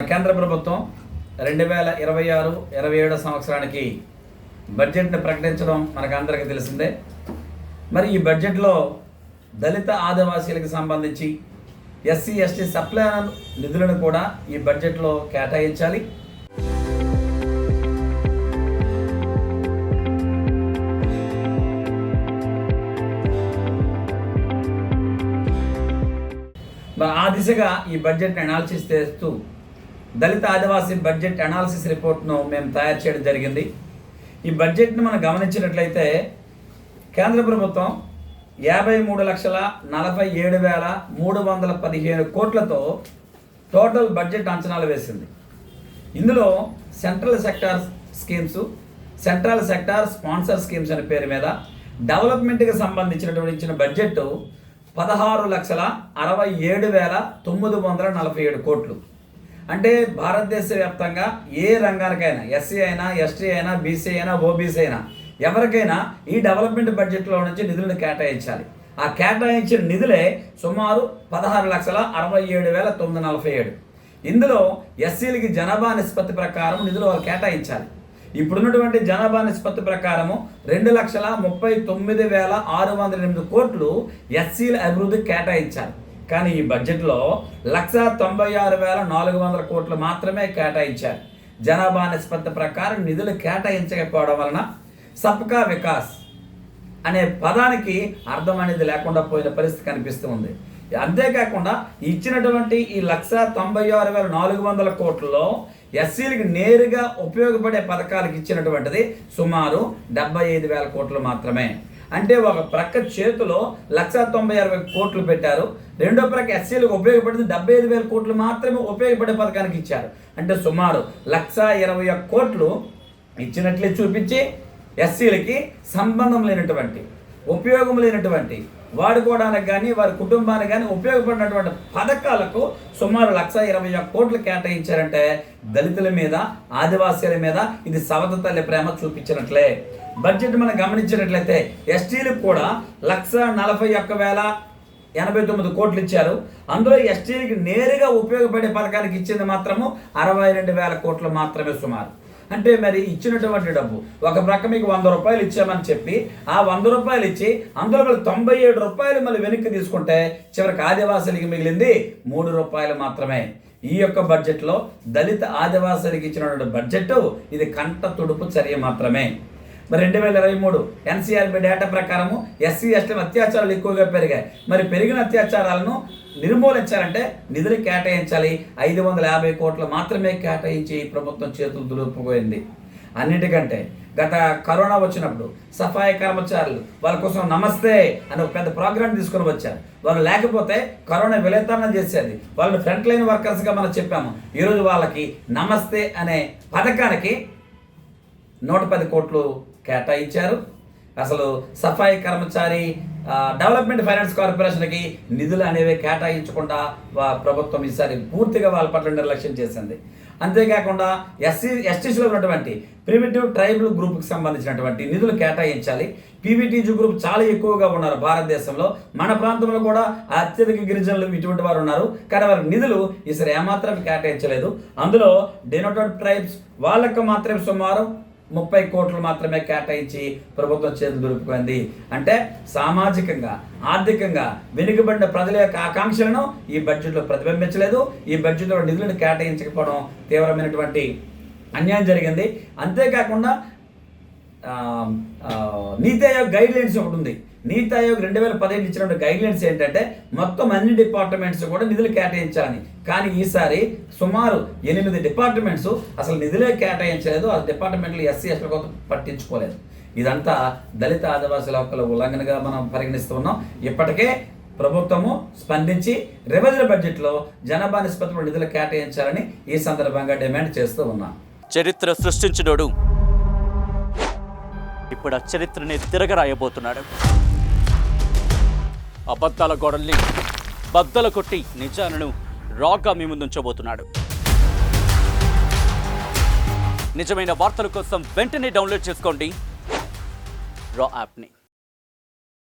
కేంద్ర ప్రభుత్వం 2026-27 సంవత్సరానికి బడ్జెట్ను ప్రకటించడం మనకు అందరికీ తెలిసిందే. మరి ఈ బడ్జెట్లో దళిత ఆదివాసీలకు సంబంధించి ఎస్సీ ఎస్టీ సప్లైన నిధులను కూడా ఈ బడ్జెట్లో కేటాయించాలి. ఆ దిశగా ఈ బడ్జెట్ని అనాలిసిస్ చేస్తూ దళిత ఆదివాసీ బడ్జెట్ అనాలిసిస్ రిపోర్ట్ను మేము తయారు చేయడం జరిగింది. ఈ బడ్జెట్ను మనం గమనించినట్లయితే కేంద్ర ప్రభుత్వం 53,47,315 కోట్లతో టోటల్ బడ్జెట్ అంచనాలు వేసింది. ఇందులో central sector schemes, central sector sponsor schemes అనే పేరు మీద డెవలప్మెంట్కి సంబంధించినటువంటి ఇచ్చిన బడ్జెట్ 16,67,947 కోట్లు. అంటే భారతదేశ వ్యాప్తంగా ఏ రంగానికైనా, ఎస్సీ అయినా, ఎస్టీ అయినా, బీసీ అయినా, ఓబీసీ అయినా, ఎవరికైనా ఈ డెవలప్మెంట్ బడ్జెట్లో నుంచి నిధులను కేటాయించాలి. ఆ కేటాయించిన నిధులే సుమారు 16,67,947. ఇందులో ఎస్సీలకి జనాభా నిష్పత్తి ప్రకారం నిధులు వాళ్ళు కేటాయించాలి. ఇప్పుడున్నటువంటి జనాభా నిష్పత్తి ప్రకారము 2,39,608 కోట్లు ఎస్సీల అభివృద్ధికి కేటాయించాలి. కానీ ఈ బడ్జెట్లో 1,96,400 కోట్లు మాత్రమే కేటాయించారు. జనాభా నిష్పత్తి ప్రకారం నిధులు కేటాయించకపోవడం వలన సబ్కా వికాస్ అనే పదానికి అర్థం అనేది లేకుండా పోయిన పరిస్థితి కనిపిస్తూ ఉంది. అంతేకాకుండా ఇచ్చినటువంటి ఈ 1,96,400 కోట్లలో ఎస్సీలకు నేరుగా ఉపయోగపడే పథకాలకు ఇచ్చినటువంటిది సుమారు 75,000 కోట్లు మాత్రమే. అంటే ఒక ప్రక్క చేతిలో 1,96,000 కోట్లు పెట్టారు, రెండో ప్రక్క ఎస్సీలకు ఉపయోగపడింది 75,000 కోట్లు మాత్రమే ఉపయోగపడే పథకానికి ఇచ్చారు. అంటే సుమారు 1,21,000 కోట్లు ఇచ్చినట్లే చూపించి ఎస్సీలకి సంబంధం లేనటువంటి, ఉపయోగం లేనటువంటి, వాడుకోవడానికి కానీ వారి కుటుంబానికి కానీ ఉపయోగపడినటువంటి పథకాలకు సుమారు 1,21,000 కోట్లు కేటాయించారంటే దళితుల మీద, ఆదివాసీల మీద ఇది సవత తల్లి ప్రేమ చూపించినట్లే. బడ్జెట్ మనం గమనించినట్లయితే ఎస్టీలకు కూడా 1,41,089 కోట్లు ఇచ్చారు. అందులో ఎస్టీలకు నేరుగా ఉపయోగపడే పథకానికి ఇచ్చింది మాత్రము 62,000 కోట్లు మాత్రమే సుమారు. అంటే మరి ఇచ్చినటువంటి డబ్బు ఒక ప్రక్క మీకు 100 రూపాయలు ఇచ్చామని చెప్పి ఆ 100 రూపాయలు ఇచ్చి అందులో 97 రూపాయలు మళ్ళీ వెనక్కి తీసుకుంటే చివరికి ఆదివాసులకి మిగిలింది 3 రూపాయలు మాత్రమే. ఈ యొక్క బడ్జెట్లో దళిత ఆదివాసులకి ఇచ్చినటువంటి బడ్జెట్ ఇది కంట తుడుపు చర్య మాత్రమే. మరి 2023 ఎన్సీఆర్బీ డేటా ప్రకారము ఎస్సీ ఎస్టీ అత్యాచారాలు ఎక్కువగా పెరిగాయి. మరి పెరిగిన అత్యాచారాలను నిర్మూలించాలంటే నిధులు కేటాయించాలి. 550 కోట్లు మాత్రమే కేటాయించి ప్రభుత్వం చేతులు దులుపుపోయింది. అన్నిటికంటే గత కరోనా వచ్చినప్పుడు సఫాయి కర్మచారులు వాళ్ళ కోసం నమస్తే అని ఒక పెద్ద ప్రోగ్రాం తీసుకొని వచ్చారు. వాళ్ళు లేకపోతే కరోనా విలేతనం చేసేది. వాళ్ళు ఫ్రంట్ లైన్ వర్కర్స్గా మనం చెప్పాము. ఈరోజు వాళ్ళకి నమస్తే అనే పథకానికి 110 కోట్లు కేటాయించారు. అసలు సఫాయి కర్మచారి డెవలప్మెంట్ ఫైనాన్స్ కార్పొరేషన్కి నిధులు అనేవి కేటాయించకుండా ప్రభుత్వం ఈసారి పూర్తిగా వాళ్ళ పట్ల నిర్లక్ష్యం చేసింది. అంతేకాకుండా ఎస్టీసీలో ఉన్నటువంటి ప్రిమిటివ్ ట్రైబల్ గ్రూప్కి సంబంధించినటువంటి నిధులు కేటాయించాలి. పీవీటీజీ గ్రూప్ చాలా ఎక్కువగా ఉన్నారు భారతదేశంలో. మన ప్రాంతంలో కూడా అత్యధిక గిరిజనులు ఇటువంటి వారు ఉన్నారు. కానీ వారి నిధులు ఈసారి ఏమాత్రం కేటాయించలేదు. అందులో డెనోటెడ్ ట్రైబ్స్ వాళ్ళకు మాత్రమే సుమారు 30 కోట్లు మాత్రమే కేటాయించి ప్రభుత్వం చేతులు దులుపుకుంది. అంటే సామాజికంగా, ఆర్థికంగా వెనుకబడిన ప్రజల యొక్క ఆకాంక్షలను ఈ బడ్జెట్లో ప్రతిబింబించలేదు. ఈ బడ్జెట్లో నిధులను కేటాయించకపోవడం తీవ్రమైనటువంటి అన్యాయం జరిగింది. అంతేకాకుండా నీతి ఆయోగ్ గైడ్ లైన్స్ ఒకటి ఉంది. నీతి ఆయోగ్ 2015 ఇచ్చినటువంటి గైడ్ లైన్స్ ఏంటంటే మొత్తం అన్ని డిపార్ట్మెంట్స్ కూడా నిధులు కేటాయించాలని. కానీ ఈసారి సుమారు 8 డిపార్ట్మెంట్స్ అసలు నిధులే కేటాయించలేదు. ఆ డిపార్ట్మెంట్లు ఎస్సీ ఎస్టీ కోసం పట్టించుకోలేదు. ఇదంతా దళిత ఆదివాసీల హక్కుల ఉల్లంఘనగా మనం పరిగణిస్తున్నాం. ఇప్పటికే ప్రభుత్వము స్పందించి రివైజ్డ్ బడ్జెట్లో జనాభా నిష్పత్తిలో నిధులు కేటాయించాలని ఈ సందర్భంగా డిమాండ్ చేస్తూ ఉన్నాం. చరిత్ర సృష్టించినోడు ఇప్పుడు ఆ చరిత్రని తిరగరాయబోతున్నాడు. అబద్ధాల గోడల్ని బద్దలు కొట్టి నిజాలను రాగా మీ ముందుంచబోతున్నాడు. నిజమైన వార్తల కోసం వెంటనే డౌన్లోడ్ చేసుకోండి రా యాప్ని.